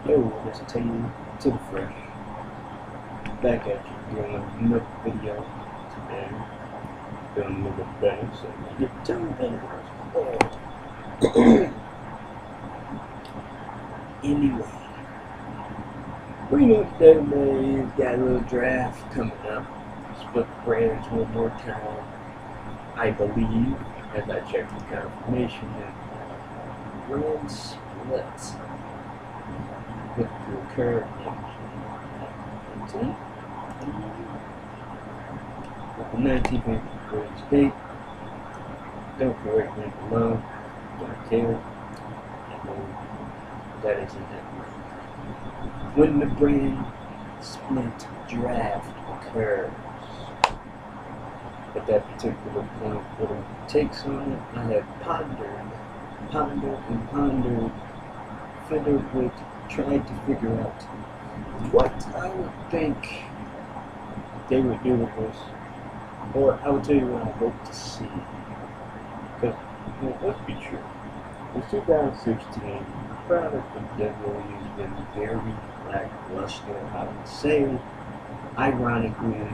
Yo, this is TaeFresh. Back at you doing another video today. Doing another thing, so you get 2 videos. Anyway, we know WWE's got a little draft coming up. Split the brands one more time. I believe, as I checked the confirmation, that brand splits with the current with the 19th release date. Don't correct me below. Don't care. That isn't it. When the brand split draft occurs, at that particular point, little takes on it, I have pondered, fiddled with, tried to figure out what I would think they would do with this, or I will tell you what I hope to see. Because, let's be true, in 2016, the product of WWE has been very lackluster, I would say, ironically,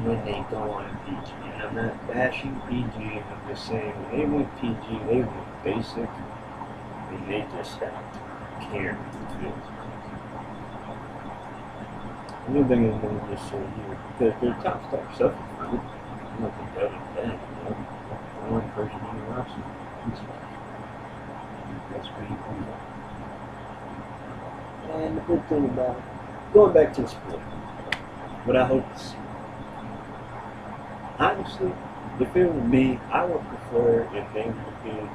when they go on PG. And I'm not bashing PG, I'm just saying when they went PG, they went basic, and they just stopped caring. One thing I'm going to just show you, because their top star stuff is good. I'm not going to tell you that, the one person on the roster, that's pretty cool. And the good thing about it, going back to the split, what I hope to see. Honestly, if it were me, I would prefer if they would be.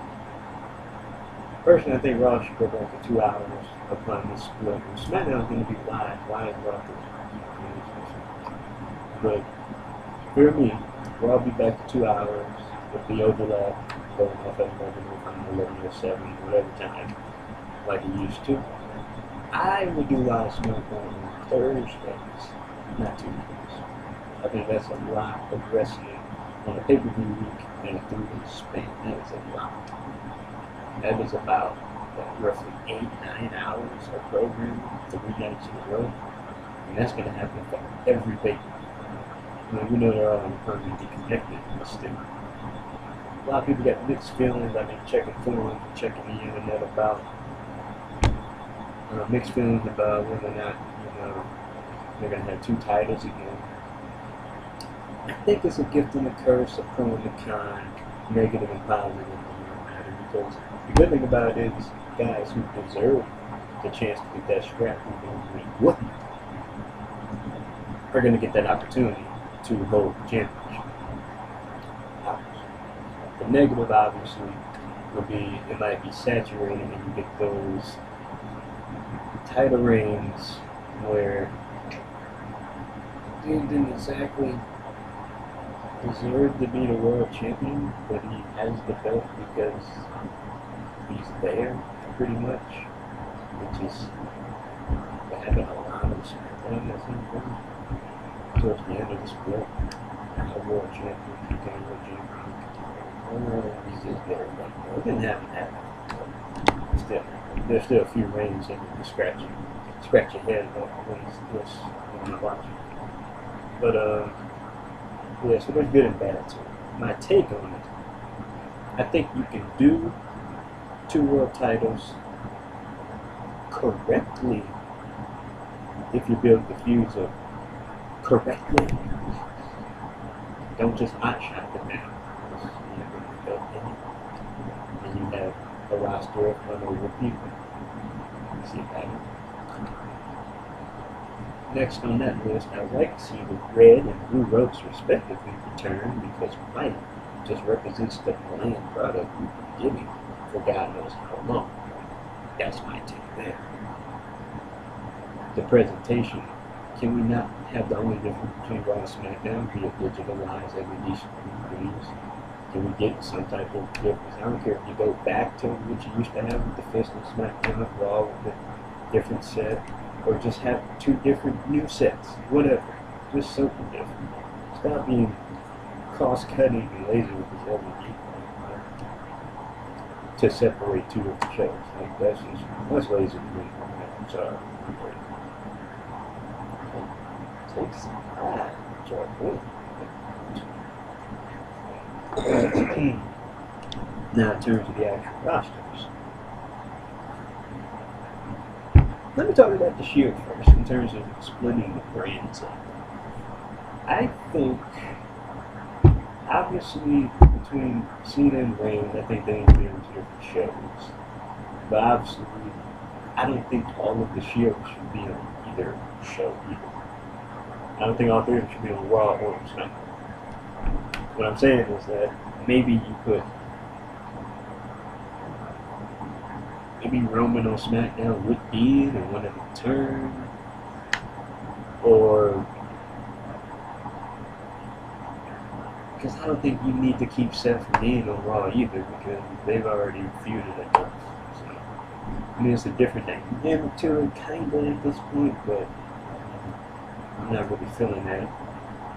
Personally, I think Raw should go back to 2 hours upon this split. And SmackDown is going to be live. Why is Raw? But for me, Raw will be back to 2 hours with the overlap going off at 11 or 7, whatever time, like it used to. I would do live SmackDown on Thursdays, not Tuesdays. I think that's a lot of wrestling on a pay-per-view week and a 3-week span. That is a lot. That is about roughly 8-9 hours of programming 3 nights in a row. And that's going to happen for every pay-per-view. We know they're all permanently connected, but still. A lot of people got mixed feelings. I've been checking forums and checking the internet about mixed feelings about whether or not they're going to have 2 titles again. I think it's a gift and a curse, a pro and a con, negative and positive in the matter, because the good thing about it is guys who deserve the chance to get that strap who normally wouldn't are going to get that opportunity to hold the championship. The negative obviously would be it might be saturating and you get those title reigns where dude didn't exactly deserve to be the world champion, but he has the belt because he's there, pretty much, which is having a lot of SmackDown that's in towards the end of the split. The world champion became world champion. He's just there, but it didn't happen that way. Still, there's still a few reigns that you can scratch your head about when you're watching. But yeah, so there's good and bad to it. My take on it, I think you can do 2 world titles correctly if you build the feuds up correctly. Don't just hotshot them now. And you have a roster of unover people. See that? Next on that list, I would like to see the red and blue ropes respectively return because white just represents the bland product we've been giving for God knows how long. That's my take there. The presentation, can we not have the only difference between Raw and SmackDown be it digitalized as a decent release? Can we get some type of difference? I don't care if you go back to what you used to have with the Fist and SmackDown, Raw with a different set, or just have 2 different new sets, whatever. Just something different. Stop being cost-cutting and lazy with this LED to separate 2 different shows. Like that's lazy to me. So, take some time, now, in terms of the actual rosters, let me talk about the Shield first, in terms of splitting the brands up. I think, obviously, between Cena and Reigns, I think they need to be on different shows. But obviously, I don't think all of the Shield should be on either show either. I don't think all three of them should be on Raw or SmackDown. What I'm saying is that maybe you could, maybe Roman on SmackDown with Dean and one of the turn, or because I don't think you need to keep Seth and Dean on Raw either, because they've already feuded enough. So, I mean, it's a different dynamic to it, kind of at this point, but I'm not really feeling that.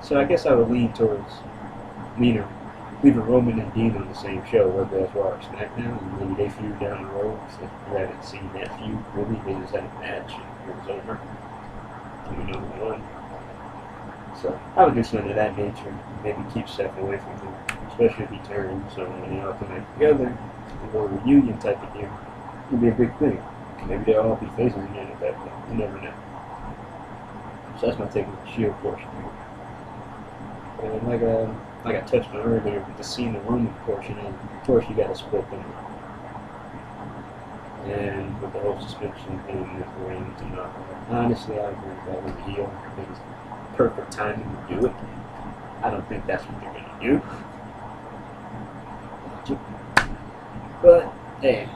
So I guess I would lean towards leaving Roman and Dean on the same show, whether that's Raw or SmackDown, and maybe they feud down the road. So you haven't seen that feud really. They just had a match and it was over. One. So I would do something of that nature. Maybe keep Seth away from him, especially if he turns. So when they all come back together, and go reunion type of deal, it'd be a big thing. Maybe they'll all be faces again at that point. You never know. So that's my take on the Shield portion. And like I touched on earlier with the Cena Roman portion, and of course you got to split them up. And with the whole suspension thing with Reigns and all, honestly, I agree with that with the heel. I think it's perfect timing to do it. I don't think that's what they're going to do. But hey,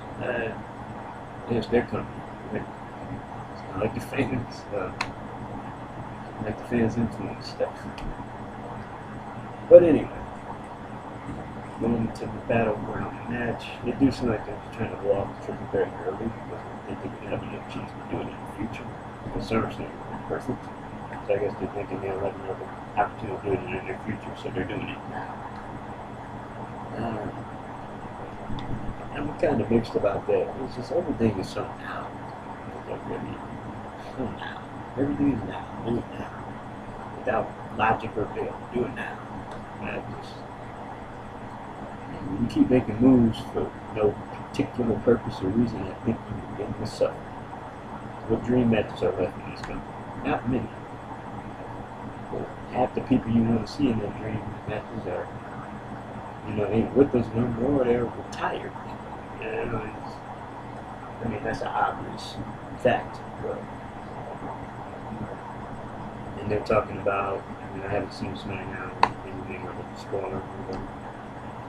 it's their company. It's not like the fans. Like the fans influence stuff. But anyway, going to the Battleground match, it do seem like they're trying to blow off the triple threat early, because they think they have enough chance to do it in the future. The SummerSlam would be perfect. So I guess they're thinking they'll have another opportunity to do it in the near future, so they're doing it now. I'm kind of mixed about that. It's just everything is so now. So now. Everything is now. Do it now. Without logic or fail. Do it now. You keep making moves for no particular purpose or reason, I think you're getting this up. What dream matches are left in this company? Not many. But half the people you want to see in their dream matches are, ain't with us no more, they're retired. I mean, that's an obvious fact. But, and they're talking about, I haven't seen SmackDown anything on the spoiler,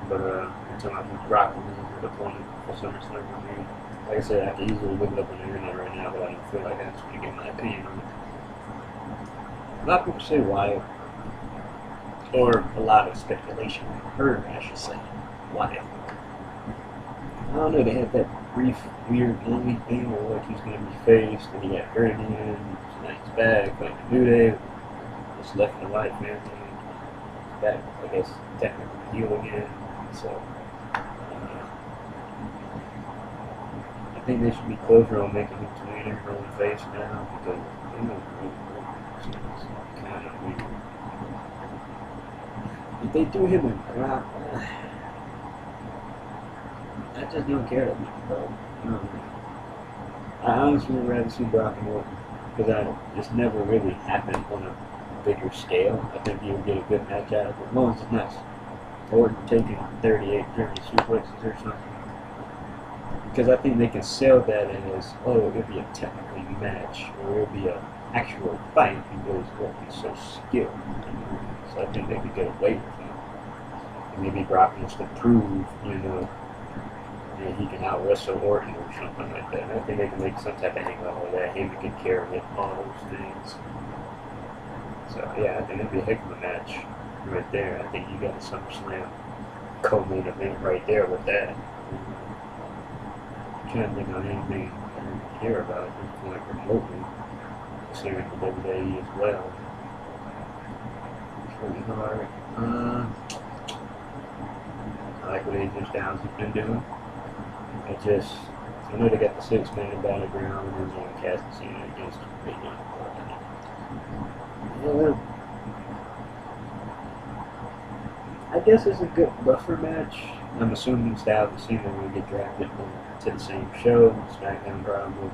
but they're talking about Brock is the opponent for SummerSlam. I mean, like I said, I can easily look it up on the internet right now, but I don't feel like I have to get my opinion on it. A lot of people say Wyatt, or a lot of speculation heard, I should say, Wyatt. I don't know, they had that brief, weird, lonely thing where like he's going to be faced, and he got hurt in the end, he's back, like the New Day, just left in the life, man. He's back, I guess, technically heel again, so I think they should be closer on making him tweener on the face now, because they don't really work. So it's kind of weird. If they do him in Brock, I just don't care that much, bro. I honestly would rather see Brock and Orton, because it's never really happened on a bigger scale. I think you'll get a good match out of it. As long as it's not Orton taking 38 German suplexes or something. Because I think they can sell that as, oh, it'll be a technical match, or it'll be an actual fight, because Orton's so skilled. So I think they could get away with it. And maybe Brock wants to prove, he can out wrestle Orton or something like that. And I think they can make some type of angle out of that. Him can carry it, all those things. So yeah, I think it'd be a heck of a match right there. I think you got a SummerSlam co-main event right there with that. I'm trying to think on anything I really care about at this point remotely, considering the WWE as well. It's really hard. I like what AJ Styles has been doing. It I know they got the 6-man battleground and there's on Cast Cena against Mania. Yeah, I guess it's a good buffer match. I'm assuming Styles and Cena will get drafted to the same show, SmackDown probably,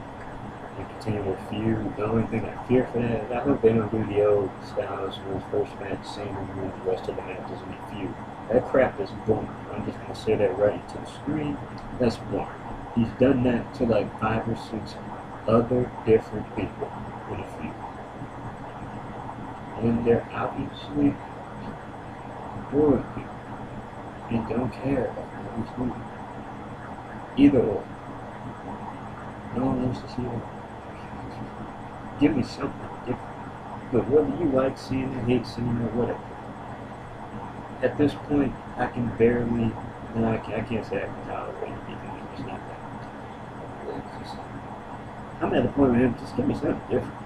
and continue their feud. The only thing I fear for that is I hope they don't do the old Styles wins first match, Cena wins the rest of the matches in the feud. That crap is boring. I'm just going to say that right into the screen. That's boring. He's done that to like 5 or 6 other different people in a feud. And they're obviously bored people and don't care about what he's doing. Either or. No one wants to see it. Give me something different. But whether you like seeing it, hate seeing it, whatever. At this point, I can barely, no, I can't say I can tolerate it because it's not that. It's just, I'm at the point where just give me something different.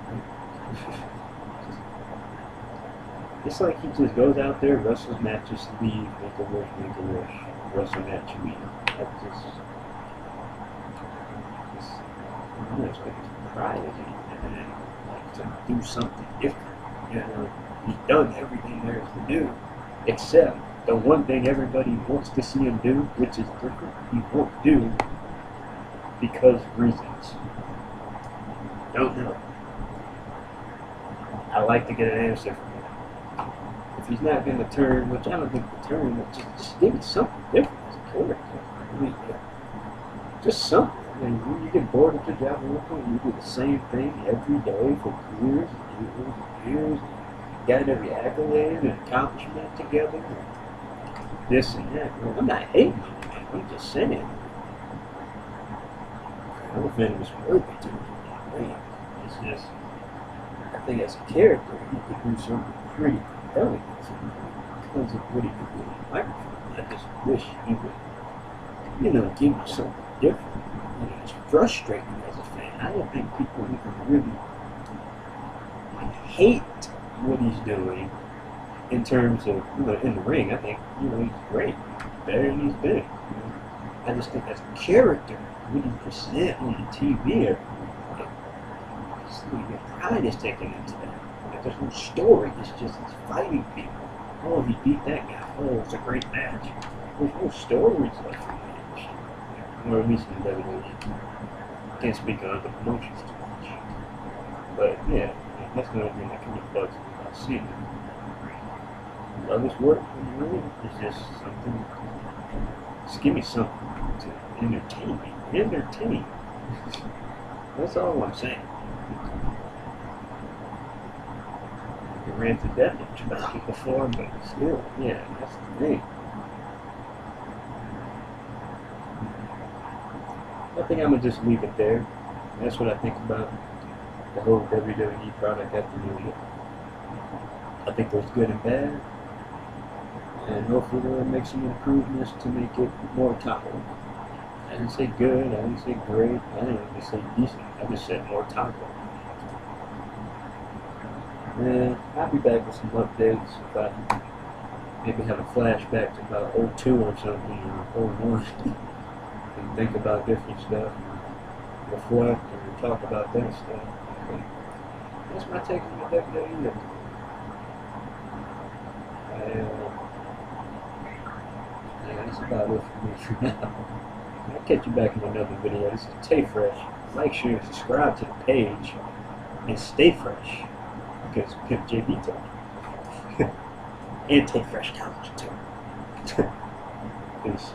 It's like he just goes out there, wrestles matches, leave, make a wish, wrestle match, leave. That's just I'm not expecting to cry and like to do something different. You know, he's done everything there is to do, except the one thing everybody wants to see him do, which is different, he won't do because of reasons. Don't know. I like to get an answer from him. If he's not going to turn, which I don't think he'll turn, but just give me something different as a character. I mean, just something. I mean, when you get bored of your job at one point, you do the same thing every day for years and years. Got every accolade and accomplishment together. And this and that. Well, I'm not hating on you, man. I'm just saying. I don't think it was worthy to me. It's just, I think as a character, he could do something pretty compelling because of what he could do on the microphone. I just wish he would, give me something different. It's frustrating as a fan. I don't think people even really hate what he's doing in terms of, in the ring. I think, he's great. Better than he's been. I just think as a character, what he present on the TV, the pride is taken into that. There's no story. It's just he's fighting people. Oh, he beat that guy. Oh, it's a great match. There's no stories left in the match. Or at least in WWE. Can't speak on other promotions too much. But yeah, that's the only thing that kind of bugs me about seeing it. Love his work in the ring. It's just something. Just give me something to entertain me. Entertain. That's all I'm saying. We ran to death about it before, but still, yeah, that's the thing. I think I'm going to just leave it there. That's what I think about the whole WWE product after New Year. I think there's good and bad, and hopefully they'll make some improvements to make it more tolerable. I didn't say good, I didn't say great, I didn't even say decent, I just said more tolerable. And I'll be back with some updates if I maybe have a flashback to about 02 or something, or 01, and think about different stuff, and reflect and talk about that stuff. But that's my take on the WWE. Yeah, that's about it for me for now. I'll catch you back in another video. This is TaeFresh. Like, share, subscribe to the page, and stay fresh. Because Pimp JB told me. And TaeFresh College too. Peace.